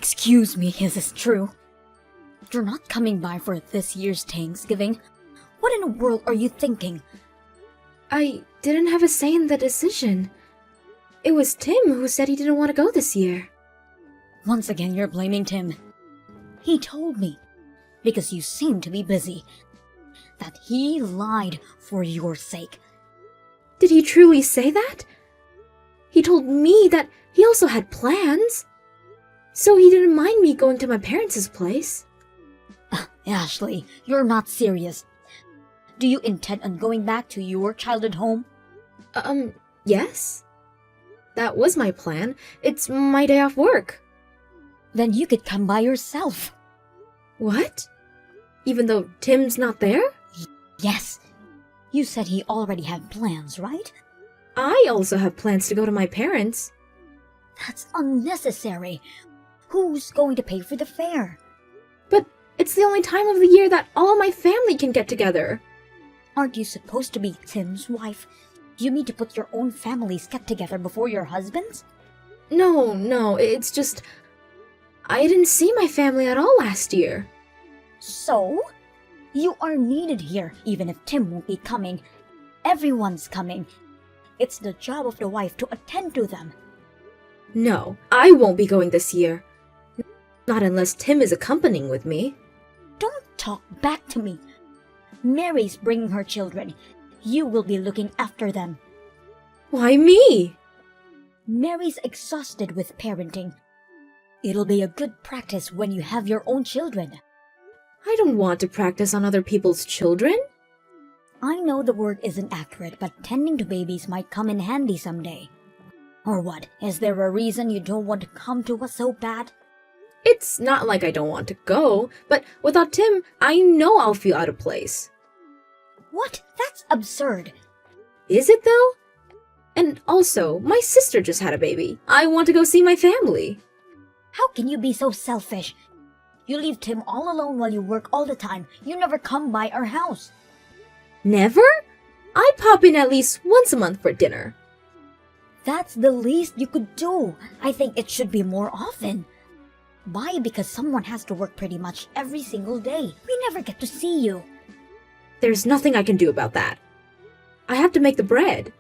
Excuse me, is this true? You're not coming by for this year's Thanksgiving. What in the world are you thinking? I didn't have a say in the decision. It was Tim who said he didn't want to go this year. Once again, you're blaming Tim. He told me, because you seem to be busy, that he lied for your sake. Did he truly say that? He told me that he also had plans. So he didn't mind me going to my parents' place. Ashley, you're not serious. Do you intend on going back to your childhood home? Yes. That was my plan. It's my day off work. Then you could come by yourself. What? Even though Tim's not there? Yes. You said he already had plans, right? I also have plans to go to my parents. That's unnecessary. Who's going to pay for the fare? But it's the only time of the year that all my family can get together. Aren't you supposed to be Tim's wife? Do you mean to put your own family's get together before your husband's? No, it's just... I didn't see my family at all last year. So? You are needed here, even if Tim won't be coming. Everyone's coming. It's the job of the wife to attend to them. No, I won't be going this year. Not unless Tim is accompanying with me. Don't talk back to me. Mary's bringing her children. You will be looking after them. Why me? Mary's exhausted with parenting. It'll be a good practice when you have your own children. I don't want to practice on other people's children. I know the word isn't accurate, but tending to babies might come in handy someday. Or what? Is there a reason you don't want to come to us so bad? It's not like I don't want to go, but without Tim, I know I'll feel out of place. What? That's absurd. Is it though? And also, my sister just had a baby. I want to go see my family. How can you be so selfish? You leave Tim all alone while you work all the time. You never come by our house. Never? I pop in at least once a month for dinner. That's the least you could do. I think it should be more often. Why? Because someone has to work pretty much every single day. We never get to see you. There's nothing I can do about that. I have to make the bread.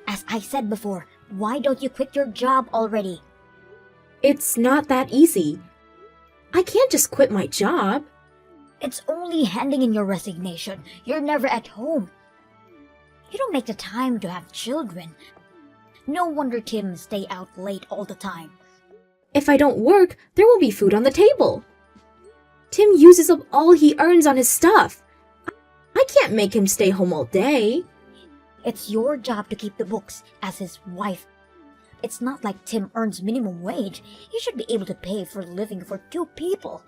As I said before, why don't you quit your job already? It's not that easy. I can't just quit my job. It's only handing in your resignation. You're never at home. You don't make the time to have children. No wonder Tim stay out late all the time. If I don't work, there will be food on the table. Tim uses up all he earns on his stuff. I can't make him stay home all day. It's your job to keep the books as his wife. It's not like Tim earns minimum wage. He should be able to pay for a living for two people.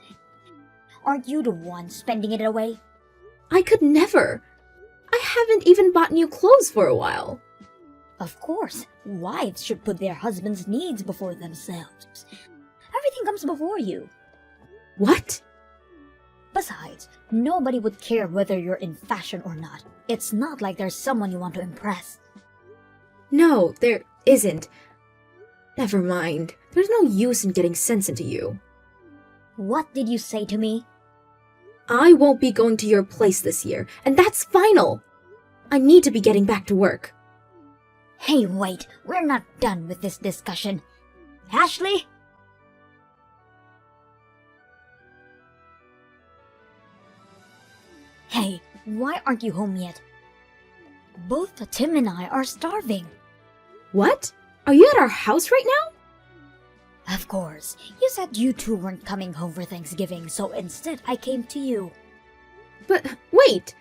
Aren't you the one spending it away? I could never. I haven't even bought new clothes for a while. Of course, wives should put their husband's needs before themselves. Everything comes before you. What? Besides, nobody would care whether you're in fashion or not. It's not like there's someone you want to impress. No, there isn't. Never mind. There's no use in getting sense into you. What did you say to me? I won't be going to your place this year, and that's final. I need to be getting back to work. Hey, wait. We're not done with this discussion. Ashley? Hey, why aren't you home yet? Both Tim and I are starving. What? Are you at our house right now? Of course. You said you two weren't coming home for Thanksgiving, so instead I came to you. But wait!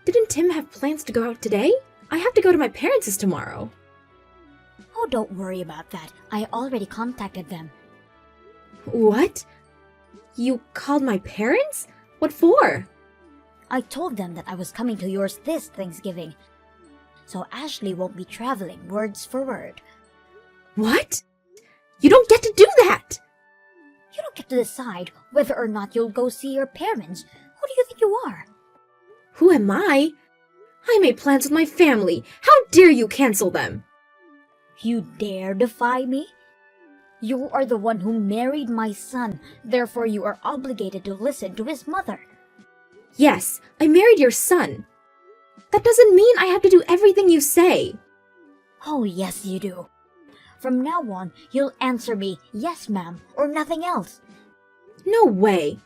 Didn't Tim have plans to go out today? I have to go to my parents' tomorrow. Oh, don't worry about that. I already contacted them. What? You called my parents? What for? I told them that I was coming to yours this Thanksgiving. So Ashley won't be traveling, words for word. What? You don't get to do that! You don't get to decide whether or not you'll go see your parents. Who do you think you are? Who am I? I made plans with my family. How dare you cancel them? You dare defy me? You are the one who married my son, therefore you are obligated to listen to his mother. Yes, I married your son. That doesn't mean I have to do everything you say. Oh, yes, you do. From now on, you'll answer me, yes, ma'am, or nothing else. No way.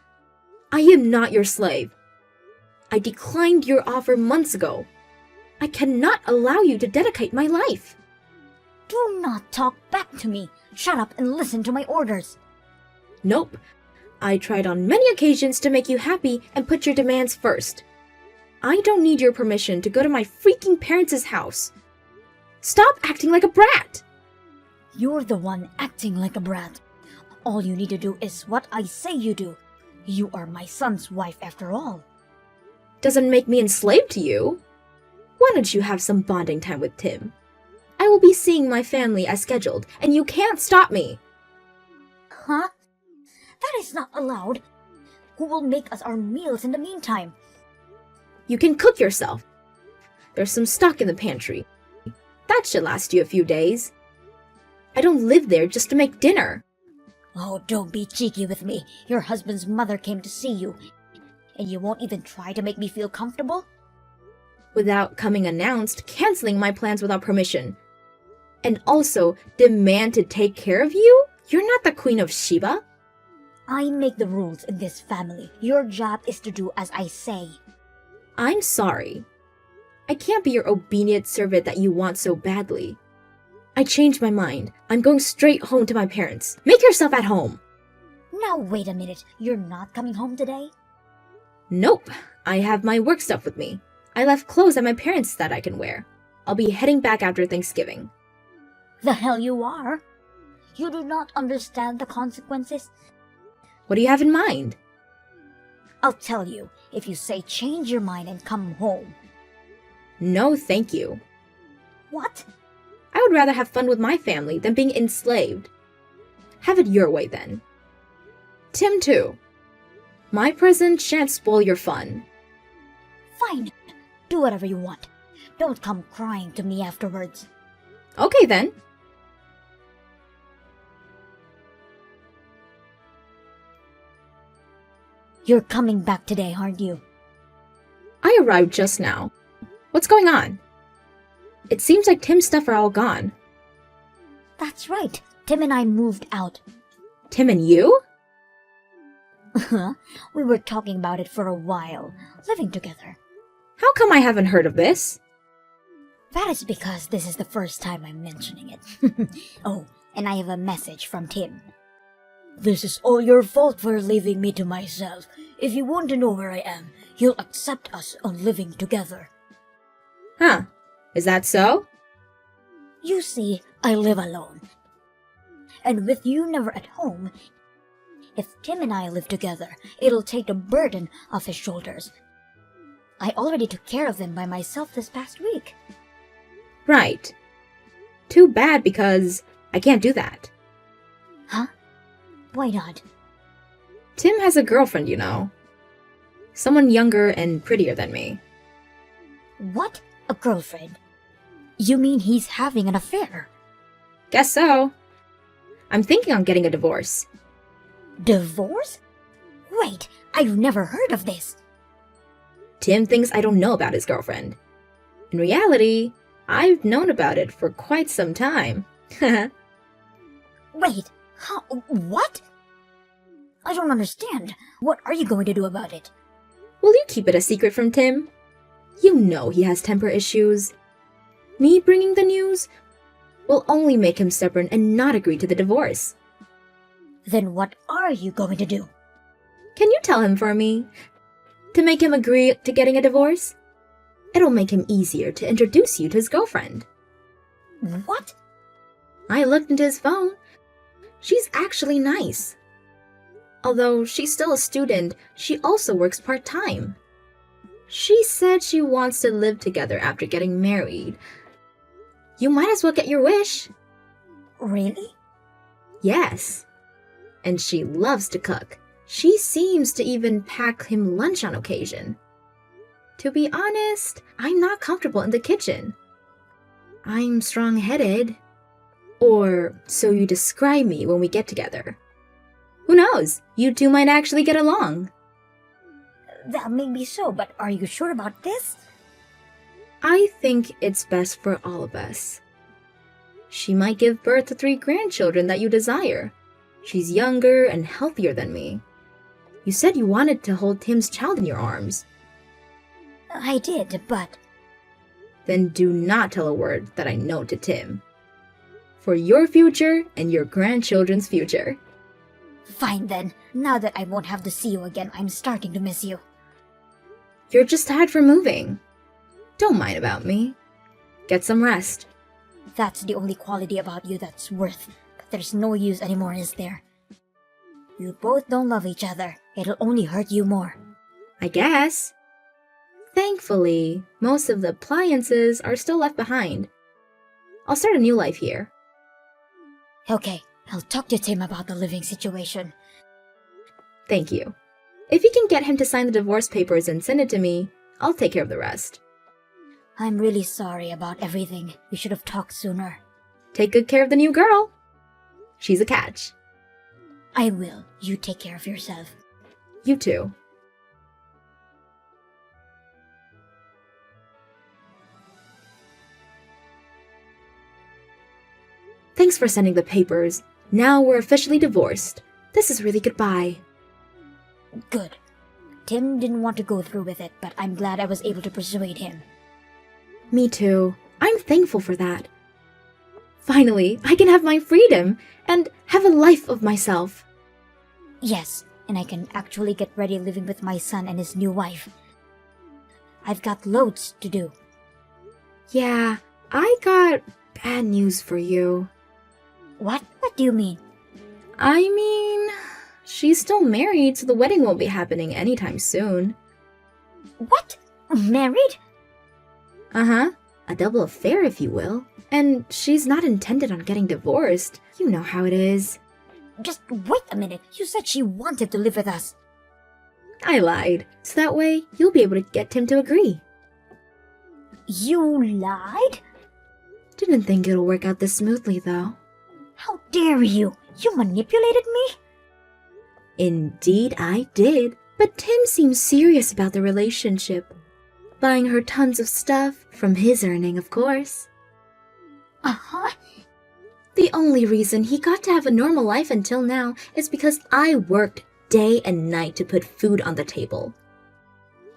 I am not your slave. I declined your offer months ago. I cannot allow you to dedicate my life. Do not talk back to me. Shut up and listen to my orders. Nope. I tried on many occasions to make you happy and put your demands first. I don't need your permission to go to my freaking parents' house. Stop acting like a brat. You're the one acting like a brat. All you need to do is what I say you do. You are my son's wife after all. Doesn't make me enslaved to you. Why don't you have some bonding time with Tim? I will be seeing my family as scheduled, and you can't stop me. Huh? That is not allowed. Who will make us our meals in the meantime? You can cook yourself. There's some stock in the pantry. That should last you a few days. I don't live there just to make dinner. Oh, don't be cheeky with me. Your husband's mother came to see you, and you won't even try to make me feel comfortable? Without coming announced, canceling my plans without permission. And also demand to take care of you? You're not the Queen of Sheba. I make the rules in this family. Your job is to do as I say. I'm sorry. I can't be your obedient servant that you want so badly. I changed my mind. I'm going straight home to my parents. Make yourself at home. Now wait a minute. You're not coming home today? Nope. I have my work stuff with me. I left clothes at my parents' that I can wear. I'll be heading back after Thanksgiving. The hell you are? You do not understand the consequences? What do you have in mind? I'll tell you if you say change your mind and come home. No, thank you. What? I would rather have fun with my family than being enslaved. Have it your way then. Tim too. My present shan't spoil your fun. Fine. Do whatever you want. Don't come crying to me afterwards. Okay then. You're coming back today, aren't you? I arrived just now. What's going on? It seems like Tim's stuff are all gone. That's right. Tim and I moved out. Tim and you? We were talking about it for a while, living together. How come I haven't heard of this? That is because this is the first time I'm mentioning it. Oh, and I have a message from Tim. This is all your fault for leaving me to myself. If you want to know where I am, you'll accept us on living together. Huh. Is that so? You see, I live alone. And with you never at home, if Tim and I live together, it'll take the burden off his shoulders. I already took care of them by myself this past week. Right. Too bad because I can't do that. Huh? Why not? Tim has a girlfriend, you know. Someone younger and prettier than me. What? A girlfriend? You mean he's having an affair? Guess so. I'm thinking on getting a divorce. Divorce? Wait, I've never heard of this. Tim thinks I don't know about his girlfriend. In reality, I've known about it for quite some time. Wait, how? What? I don't understand. What are you going to do about it? Will you keep it a secret from Tim? You know he has temper issues. Me bringing the news will only make him stubborn and not agree to the divorce. Then what are you going to do? Can you tell him for me? To make him agree to getting a divorce? It'll make him easier to introduce you to his girlfriend. What? I looked into his phone. She's actually nice. Although she's still a student, she also works part-time. She said she wants to live together after getting married. You might as well get your wish. Really? Yes. And she loves to cook. She seems to even pack him lunch on occasion. To be honest, I'm not comfortable in the kitchen. I'm strong-headed. Or so you describe me when we get together. Who knows? You two might actually get along. That may be so, but are you sure about this? I think it's best for all of us. She might give birth to 3 grandchildren that you desire. She's younger and healthier than me. You said you wanted to hold Tim's child in your arms. I did, but... Then do not tell a word that I know to Tim. For your future and your grandchildren's future. Fine then. Now that I won't have to see you again, I'm starting to miss you. You're just tired from moving. Don't mind about me. Get some rest. That's the only quality about you that's worth. But there's no use anymore, is there? You both don't love each other. It'll only hurt you more. I guess. Thankfully, most of the appliances are still left behind. I'll start a new life here. Okay, I'll talk to Tim about the living situation. Thank you. If you can get him to sign the divorce papers and send it to me, I'll take care of the rest. I'm really sorry about everything. We should have talked sooner. Take good care of the new girl. She's a catch. I will. You take care of yourself. You too. Thanks for sending the papers. Now we're officially divorced. This is really goodbye. Good. Tim didn't want to go through with it, but I'm glad I was able to persuade him. Me too. I'm thankful for that. Finally, I can have my freedom and have a life of myself. Yes, and I can actually get ready living with my son and his new wife. I've got loads to do. Yeah, I got bad news for you. What? What do you mean? I mean, she's still married, so the wedding won't be happening anytime soon. What? Married? Uh-huh. A double affair, if you will. And she's not intended on getting divorced. You know how it is. Just wait a minute. You said she wanted to live with us. I lied, so that way you'll be able to get Tim to agree. You lied? Didn't think it'll work out this smoothly, though. How dare you? You manipulated me? Indeed I did, but Tim seems serious about the relationship. Buying her tons of stuff, from his earning, of course. Uh-huh. The only reason he got to have a normal life until now is because I worked day and night to put food on the table.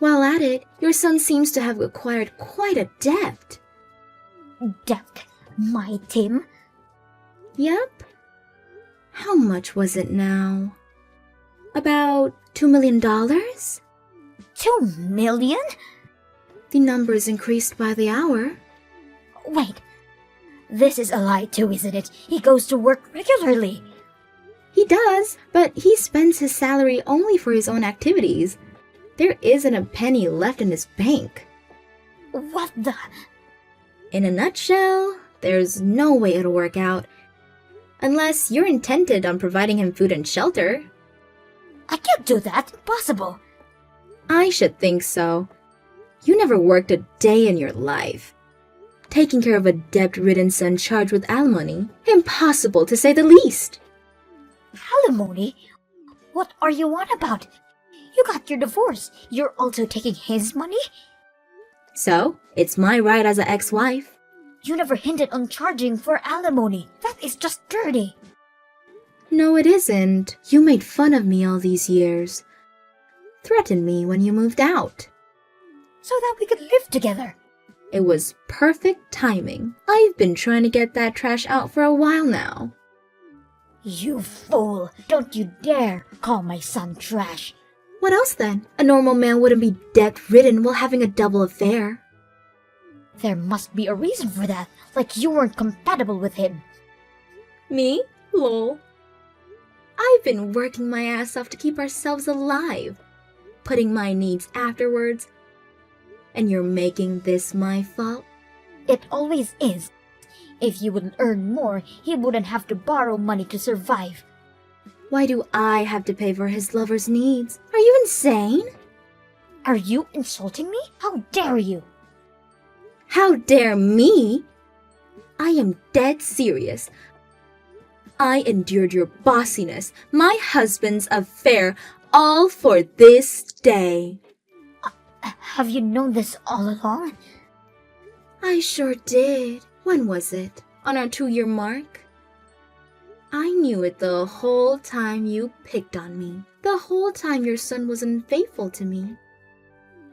While at it, your son seems to have acquired quite a debt. Debt? My Tim? Yep. How much was it now? About $2 million? 2 million? The numbers increased by the hour. Wait. This is a lie too, isn't it? He goes to work regularly. He does, but he spends his salary only for his own activities. There isn't a penny left in his bank. What the... In a nutshell, there's no way it'll work out. Unless you're intended on providing him food and shelter. I can't do that. Impossible. I should think so. You never worked a day in your life. Taking care of a debt-ridden son charged with alimony? Impossible, to say the least. Alimony? What are you on about? You got your divorce. You're also taking his money? So, it's my right as an ex-wife. You never hinted on charging for alimony. That is just dirty. No, it isn't. You made fun of me all these years. Threatened me when you moved out. So that we could live together. It was perfect timing. I've been trying to get that trash out for a while now. You fool. Don't you dare call my son trash. What else then? A normal man wouldn't be debt-ridden while having a double affair. There must be a reason for that, like you weren't compatible with him. Me? Lol. I've been working my ass off to keep ourselves alive, putting my needs afterwards, and you're making this my fault? It always is. If you would earn more, he wouldn't have to borrow money to survive. Why do I have to pay for his lover's needs? Are you insane? Are you insulting me? How dare you? How dare me? I am dead serious. I endured your bossiness, my husband's affair, all for this day. Have you known this all along? I sure did. When was it? On our 2-year mark? I knew it the whole time you picked on me. The whole time your son was unfaithful to me.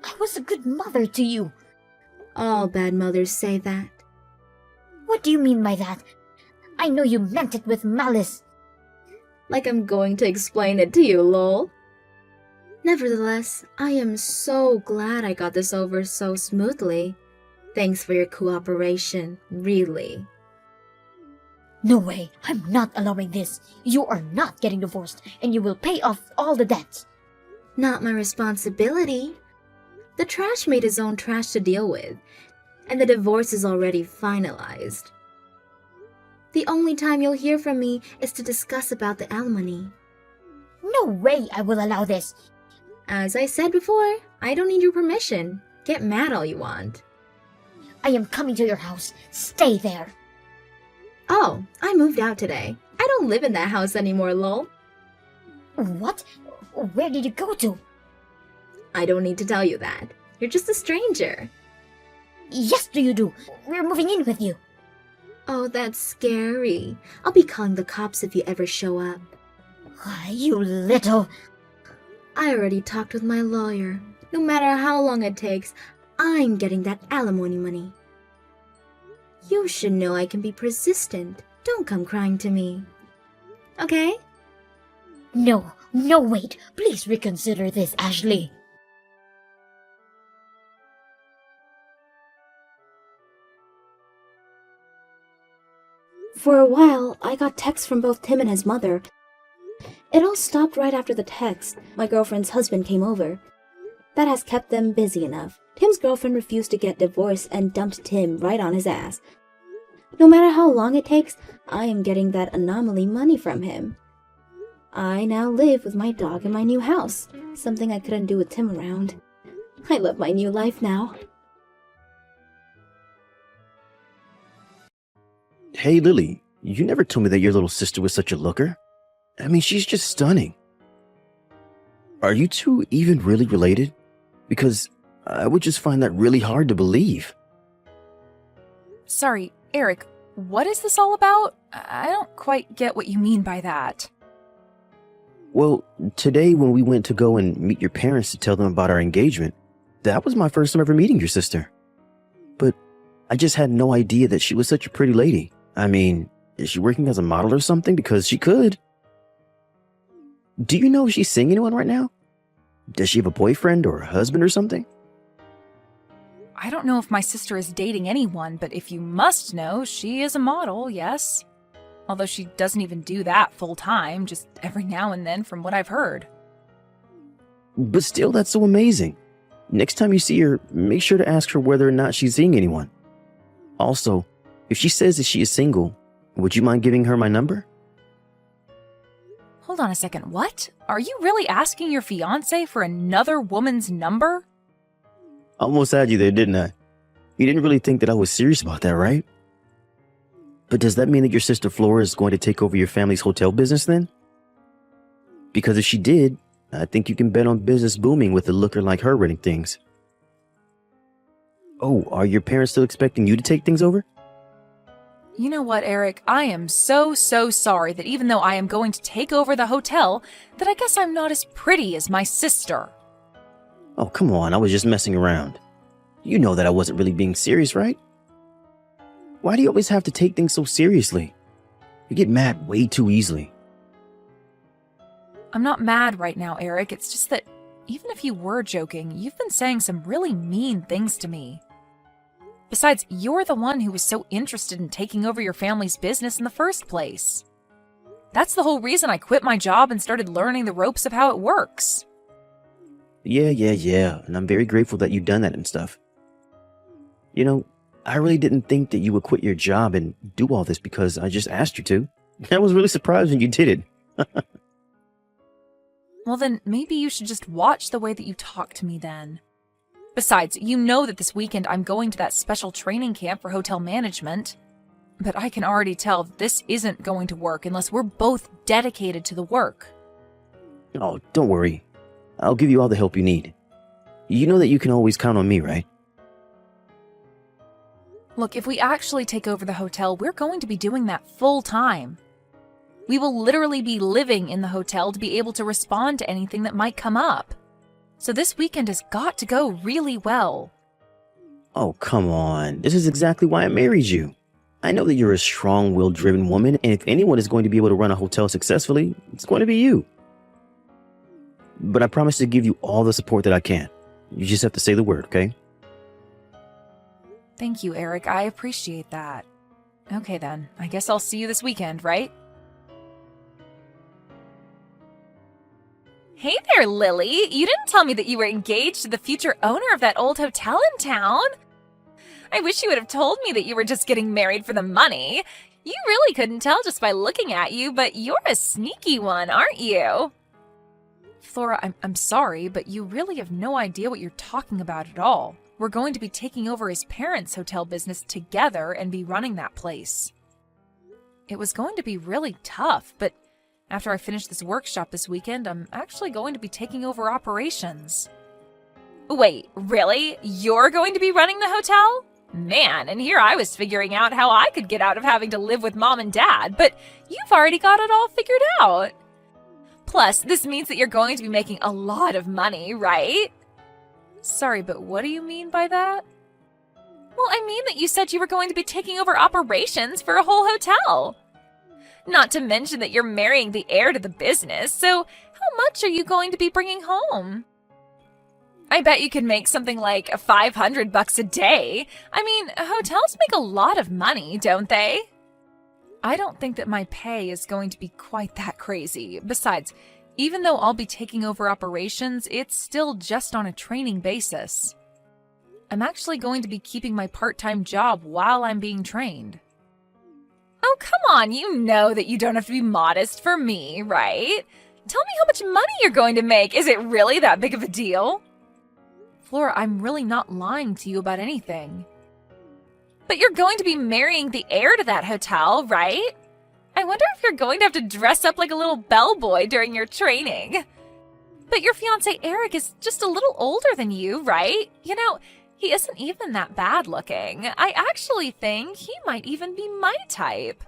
I was a good mother to you. All bad mothers say that. What do you mean by that? I know you meant it with malice. Like I'm going to explain it to you, lol. Nevertheless, I am so glad I got this over so smoothly. Thanks for your cooperation, really. No way, I'm not allowing this. You are not getting divorced, and you will pay off all the debts. Not my responsibility. The trash made his own trash to deal with, and the divorce is already finalized. The only time you'll hear from me is to discuss about the alimony. No way I will allow this. As I said before, I don't need your permission. Get mad all you want. I am coming to your house. Stay there. Oh, I moved out today. I don't live in that house anymore, lol. What? Where did you go to? I don't need to tell you that. You're just a stranger. Yes, do you do? We're moving in with you. Oh, that's scary. I'll be calling the cops if you ever show up. You little... I already talked with my lawyer. No matter how long it takes, I'm getting that alimony money. You should know I can be persistent. Don't come crying to me. Okay? No, wait. Please reconsider this, Ashley. For a while, I got texts from both Tim and his mother. It all stopped right after the text. My girlfriend's husband came over. That has kept them busy enough. Tim's girlfriend refused to get divorced and dumped Tim right on his ass. No matter how long it takes, I am getting that anomaly money from him. I now live with my dog in my new house, something I couldn't do with Tim around. I love my new life now. Hey, Lily, you never told me that your little sister was such a looker. I mean, she's just stunning. Are you two even really related? Because I would just find that really hard to believe. Sorry, Eric, what is this all about? I don't quite get what you mean by that. Well, today when we went to go and meet your parents to tell them about our engagement, that was my first time ever meeting your sister. But I just had no idea that she was such a pretty lady. I mean, is she working as a model or something? Because she could. Do you know if she's seeing anyone right now? Does she have a boyfriend or a husband or something? I don't know if my sister is dating anyone, but if you must know, she is a model, yes. Although she doesn't even do that full time, just every now and then from what I've heard. But still, that's so amazing. Next time you see her, make sure to ask her whether or not she's seeing anyone. Also, if she says that she is single, would you mind giving her my number? Hold on a second, what? Are you really asking your fiancé for another woman's number? Almost had you there, didn't I? You didn't really think that I was serious about that, right? But does that mean that your sister Flora is going to take over your family's hotel business then? Because if she did, I think you can bet on business booming with a looker like her running things. Oh, are your parents still expecting you to take things over? You know what, Eric? I am so sorry that even though I am going to take over the hotel, that I guess I'm not as pretty as my sister. Oh, come on, I was just messing around. You know that I wasn't really being serious, right? Why do you always have to take things so seriously? You get mad way too easily. I'm not mad right now, Eric. It's just that even if you were joking, you've been saying some really mean things to me. Besides, you're the one who was so interested in taking over your family's business in the first place. That's the whole reason I quit my job and started learning the ropes of how it works. Yeah, and I'm very grateful that you've done that and stuff. You know, I really didn't think that you would quit your job and do all this because I just asked you to. I was really surprised when you did it. Well then, maybe you should just watch the way that you talk to me then. Besides, you know that this weekend I'm going to that special training camp for hotel management. But I can already tell that this isn't going to work unless we're both dedicated to the work. Oh, don't worry. I'll give you all the help you need. You know that you can always count on me, right? Look, if we actually take over the hotel, we're going to be doing that full time. We will literally be living in the hotel to be able to respond to anything that might come up. So this weekend has got to go really well. Oh, come on. This is exactly why I married you. I know that you're a strong-willed, driven woman, and if anyone is going to be able to run a hotel successfully, it's going to be you. But I promise to give you all the support that I can. You just have to say the word, okay? Thank you, Eric. I appreciate that. Okay then, I guess I'll see you this weekend, right? Hey there, Lily. You didn't tell me that you were engaged to the future owner of that old hotel in town. I wish you would have told me that you were just getting married for the money. You really couldn't tell just by looking at you, but you're a sneaky one, aren't you? Flora, I'm sorry, but you really have no idea what you're talking about at all. We're going to be taking over his parents' hotel business together and be running that place. It was going to be really tough, but after I finish this workshop this weekend, I'm actually going to be taking over operations. Wait, really? You're going to be running the hotel? Man, and here I was figuring out how I could get out of having to live with mom and dad, but you've already got it all figured out. Plus, this means that you're going to be making a lot of money, right? Sorry, but what do you mean by that? Well, I mean that you said you were going to be taking over operations for a whole hotel. Not to mention that you're marrying the heir to the business, so how much are you going to be bringing home? I bet you could make something like $500 a day. I mean, hotels make a lot of money, don't they? I don't think that my pay is going to be quite that crazy. Besides, even though I'll be taking over operations, it's still just on a training basis. I'm actually going to be keeping my part-time job while I'm being trained. Oh, come on, you know that you don't have to be modest for me, right? Tell me how much money you're going to make. Is it really that big of a deal? Flora, I'm really not lying to you about anything. But you're going to be marrying the heir to that hotel, right? I wonder if you're going to have to dress up like a little bellboy during your training. But your fiancé Eric is just a little older than you, right? You know, he isn't even that bad looking. I actually think he might even be my type.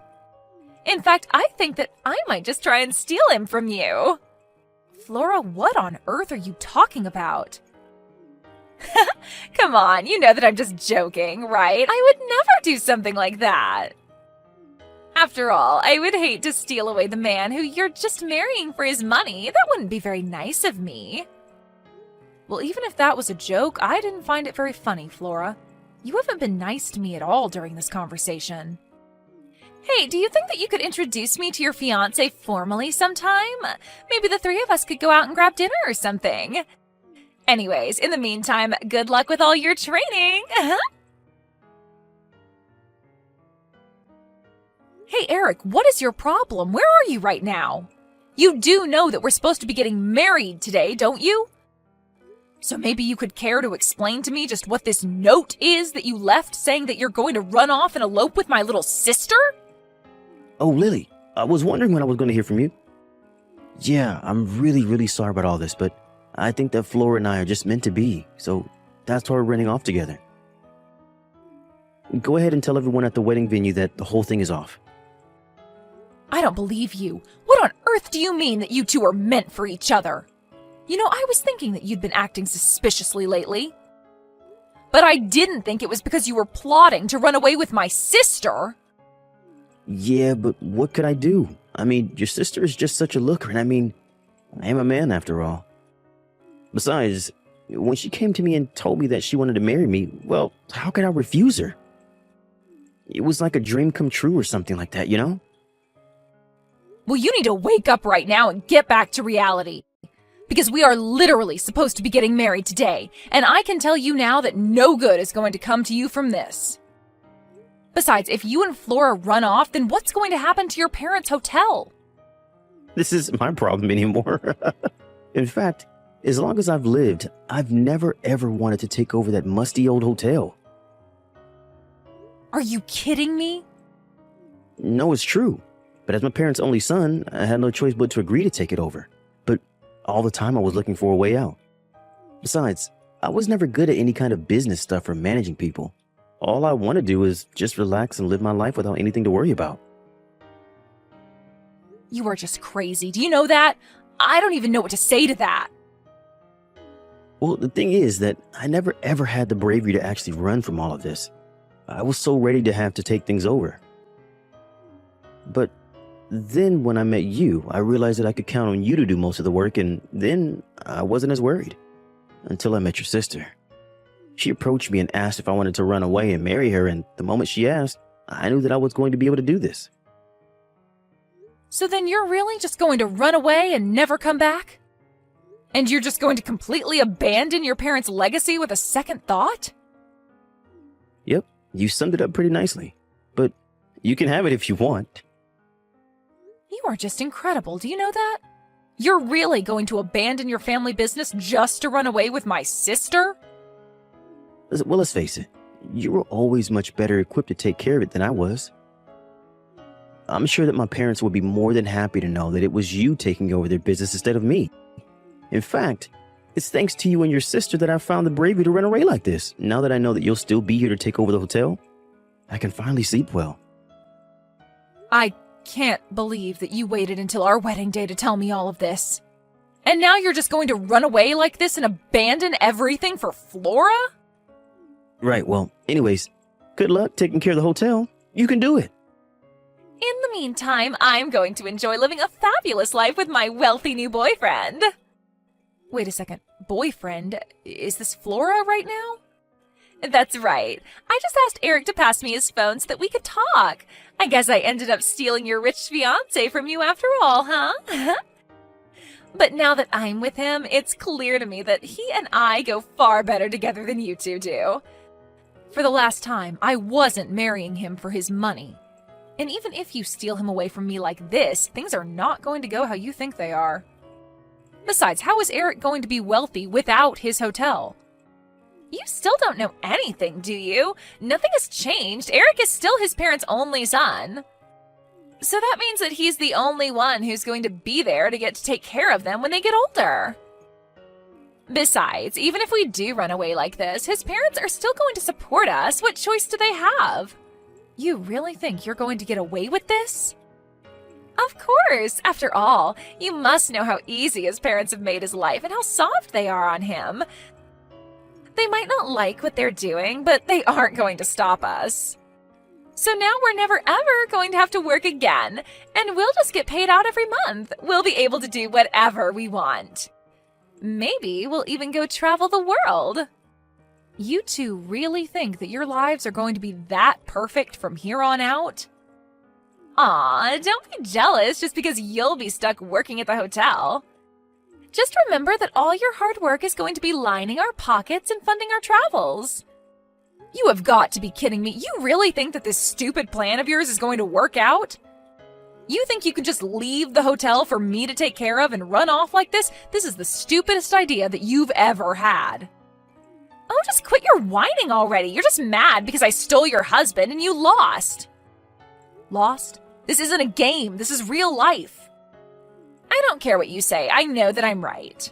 In fact, I think that I might just try and steal him from you. Flora, what on earth are you talking about? Come on, you know that I'm just joking, right? I would never do something like that. After all, I would hate to steal away the man who you're just marrying for his money. That wouldn't be very nice of me. Well, even if that was a joke, I didn't find it very funny, Flora. You haven't been nice to me at all during this conversation. Hey, do you think that you could introduce me to your fiancé formally sometime? Maybe the three of us could go out and grab dinner or something. Anyways, in the meantime, good luck with all your training. Hey, Eric, what is your problem? Where are you right now? You do know that we're supposed to be getting married today, don't you? So maybe you could care to explain to me just what this note is that you left saying that you're going to run off and elope with my little sister? Oh, Lily, I was wondering when I was going to hear from you. Yeah, I'm really sorry about all this, but I think that Flora and I are just meant to be, so that's why we're running off together. Go ahead and tell everyone at the wedding venue that the whole thing is off. I don't believe you. What on earth do you mean that you two are meant for each other? You know, I was thinking that you'd been acting suspiciously lately. But I didn't think it was because you were plotting to run away with my sister. Yeah, but what could I do? I mean, your sister is just such a looker, and I mean, I am a man after all. Besides, when she came to me and told me that she wanted to marry me, well, how could I refuse her? It was like a dream come true or something like that, you know? Well, you need to wake up right now and get back to reality. Because we are literally supposed to be getting married today, and I can tell you now that no good is going to come to you from this. Besides, if you and Flora run off, then what's going to happen to your parents' hotel? This isn't my problem anymore. In fact, as long as I've lived, I've never ever wanted to take over that musty old hotel. Are you kidding me? no, it's true. But as my parents' only son, I had no choice but to agree to take it over. But all the time I was looking for a way out. Besides, I was never good at any kind of business stuff or managing people. All I want to do is just relax and live my life without anything to worry about. You are just crazy. Do you know that? I don't even know what to say to that. Well, the thing is that I never ever had the bravery to actually run from all of this. I was so ready to have to take things over. But then when I met you, I realized that I could count on you to do most of the work, and then I wasn't as worried. Until I met your sister. She approached me and asked if I wanted to run away and marry her, and the moment she asked, I knew that I was going to be able to do this. So then you're really just going to run away and never come back? And you're just going to completely abandon your parents' legacy with a second thought? Yep, you summed it up pretty nicely. But you can have it if you want. You are just incredible, do you know that? You're really going to abandon your family business just to run away with my sister? Well, let's face it. You were always much better equipped to take care of it than I was. I'm sure that my parents would be more than happy to know that it was you taking over their business instead of me. In fact, it's thanks to you and your sister that I found the bravery to run away like this. Now that I know that you'll still be here to take over the hotel, I can finally sleep well. I can't believe that you waited until our wedding day to tell me all of this. And now you're just going to run away like this and abandon everything for Flora? Right, well, anyways, good luck taking care of the hotel. You can do it. In the meantime, I'm going to enjoy living a fabulous life with my wealthy new boyfriend. Wait a second, boyfriend? Is this Flora right now? That's right. I just asked Eric to pass me his phone so that we could talk. I guess I ended up stealing your rich fiancé from you after all, huh? But now that I'm with him, it's clear to me that he and I go far better together than you two do. For the last time, I wasn't marrying him for his money. And even if you steal him away from me like this, things are not going to go how you think they are. Besides, how is Eric going to be wealthy without his hotel? You still don't know anything, do you? Nothing has changed. Eric is still his parents' only son. So that means that he's the only one who's going to be there to get to take care of them when they get older. Besides, even if we do run away like this, his parents are still going to support us. What choice do they have? You really think you're going to get away with this? Of course. After all, you must know how easy his parents have made his life and how soft they are on him. They might not like what they're doing, but they aren't going to stop us. So now we're never ever going to have to work again, and we'll just get paid out every month. We'll be able to do whatever we want. Maybe we'll even go travel the world. You two really think that your lives are going to be that perfect from here on out? Aw, don't be jealous just because you'll be stuck working at the hotel. Just remember that all your hard work is going to be lining our pockets and funding our travels. You have got to be kidding me. You really think that this stupid plan of yours is going to work out? You think you can just leave the hotel for me to take care of and run off like this? This is the stupidest idea that you've ever had. Oh, just quit your whining already. You're just mad because I stole your husband and you lost. Lost? This isn't a game. This is real life. I don't care what you say. I know that I'm right.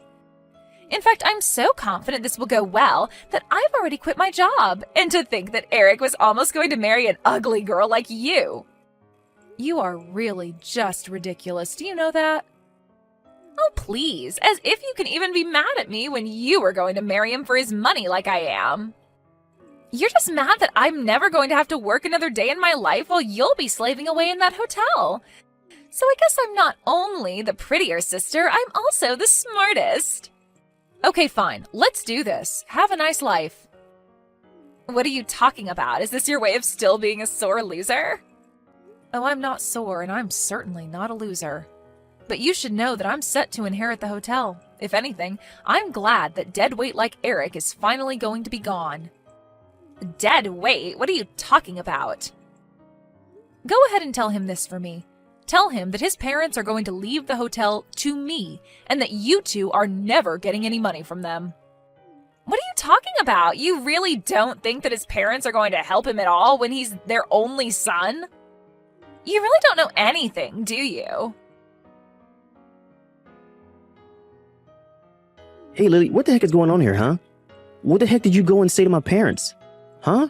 In fact, I'm so confident this will go well that I've already quit my job. And to think that Eric was almost going to marry an ugly girl like you. You are really just ridiculous. Do you know that? Oh, please. As if you can even be mad at me when you were going to marry him for his money like I am. You're just mad that I'm never going to have to work another day in my life while you'll be slaving away in that hotel. So I guess I'm not only the prettier sister, I'm also the smartest. Okay, fine. Let's do this. Have a nice life. What are you talking about? Is this your way of still being a sore loser? Oh, I'm not sore, and I'm certainly not a loser. But you should know that I'm set to inherit the hotel. If anything, I'm glad that dead weight like Eric is finally going to be gone. Dead weight? What are you talking about? Go ahead and tell him this for me. Tell him that his parents are going to leave the hotel to me, and that you two are never getting any money from them. What are you talking about? You really don't think that his parents are going to help him at all when he's their only son? You really don't know anything, do you? Hey, Lily, what the heck is going on here, huh? What the heck did you go and say to my parents? Huh?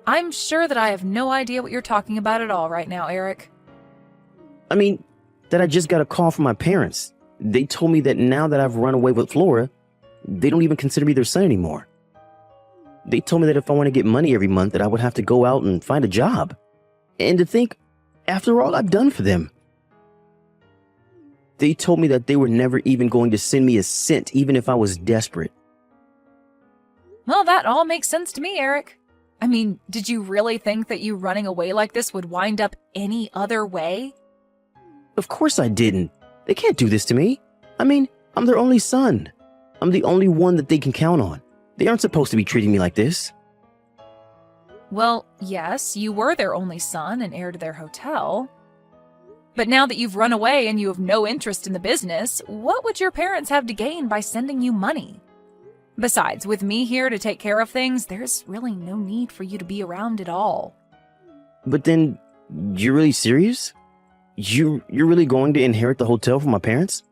I'm sure that I have no idea what you're talking about at all right now, Eric. I mean, that I just got a call from my parents. They told me that now that I've run away with Flora, they don't even consider me their son anymore. They told me that if I want to get money every month, that I would have to go out and find a job. And to think, after all I've done for them. They told me that they were never even going to send me a cent, even if I was desperate. Well, that all makes sense to me, Eric. I mean, did you really think that you running away like this would wind up any other way? Of course I didn't. They can't do this to me. I mean, I'm their only son. I'm the only one that they can count on. They aren't supposed to be treating me like this. Well, yes, you were their only son and heir to their hotel. But now that you've run away and you have no interest in the business, what would your parents have to gain by sending you money? Besides, with me here to take care of things, there's really no need for you to be around at all. But then, you're really serious? You're really going to inherit the hotel from my parents?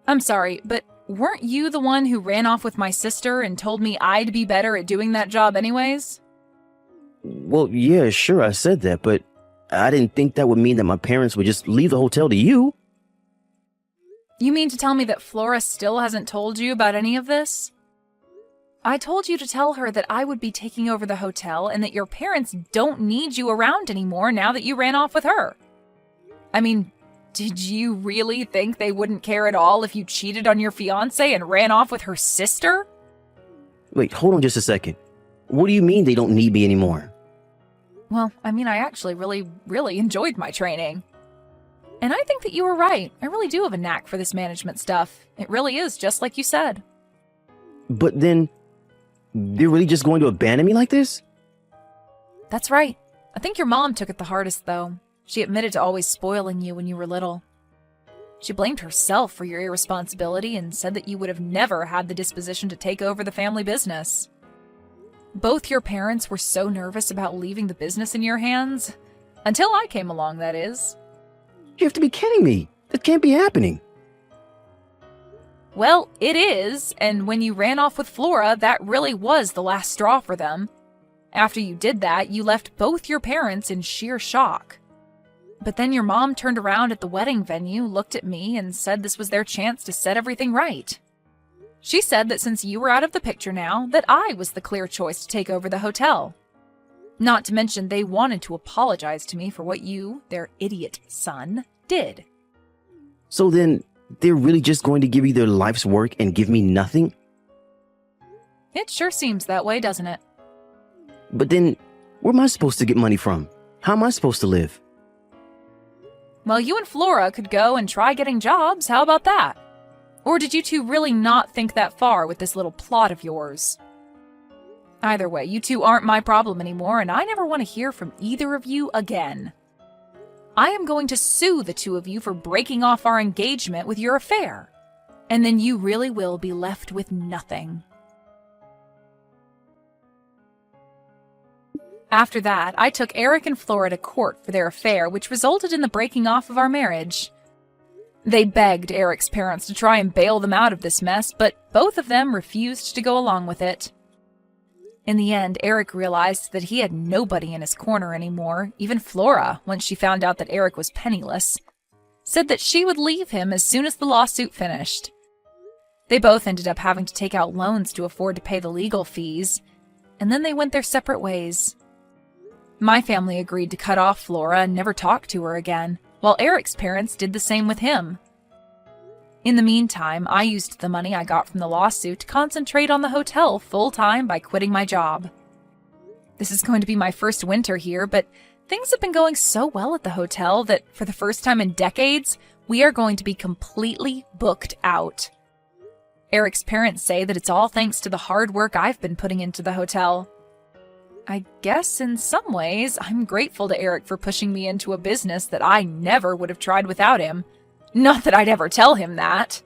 I'm sorry, but weren't you the one who ran off with my sister and told me I'd be better at doing that job anyways? Well, yeah, sure, I said that, but I didn't think that would mean that my parents would just leave the hotel to you. You mean to tell me that Flora still hasn't told you about any of this? I told you to tell her that I would be taking over the hotel and that your parents don't need you around anymore now that you ran off with her. I mean, did you really think they wouldn't care at all if you cheated on your fiancé and ran off with her sister? Wait, hold on just a second. What do you mean they don't need me anymore? Well, I mean, I actually really enjoyed my training. And I think that you were right. I really do have a knack for this management stuff. It really is just like you said. But then, they're really just going to abandon me like this? That's right. I think your mom took it the hardest, though. She admitted to always spoiling you when you were little. She blamed herself for your irresponsibility and said that you would have never had the disposition to take over the family business. Both your parents were so nervous about leaving the business in your hands. Until I came along, that is. You have to be kidding me. That can't be happening. Well, it is, and when you ran off with Flora, that really was the last straw for them. After you did that, you left both your parents in sheer shock. But then your mom turned around at the wedding venue, looked at me, and said this was their chance to set everything right. She said that since you were out of the picture now, that I was the clear choice to take over the hotel. Not to mention they wanted to apologize to me for what you, their idiot son, did. So then, they're really just going to give you their life's work and give me nothing? It sure seems that way, doesn't it? But then, where am I supposed to get money from? How am I supposed to live? Well, you and Flora could go and try getting jobs. How about that? Or did you two really not think that far with this little plot of yours? Either way, you two aren't my problem anymore, and I never want to hear from either of you again. I am going to sue the two of you for breaking off our engagement with your affair. And then you really will be left with nothing. After that, I took Eric and Flora to court for their affair, which resulted in the breaking off of our marriage. They begged Eric's parents to try and bail them out of this mess, but both of them refused to go along with it. In the end, Eric realized that he had nobody in his corner anymore. Even Flora, once she found out that Eric was penniless, said that she would leave him as soon as the lawsuit finished. They both ended up having to take out loans to afford to pay the legal fees, and then they went their separate ways. My family agreed to cut off Flora and never talk to her again, while Eric's parents did the same with him. In the meantime, I used the money I got from the lawsuit to concentrate on the hotel full-time by quitting my job. This is going to be my first winter here, but things have been going so well at the hotel that for the first time in decades, we are going to be completely booked out. Eric's parents say that it's all thanks to the hard work I've been putting into the hotel. I guess in some ways, I'm grateful to Eric for pushing me into a business that I never would have tried without him. Not that I'd ever tell him that.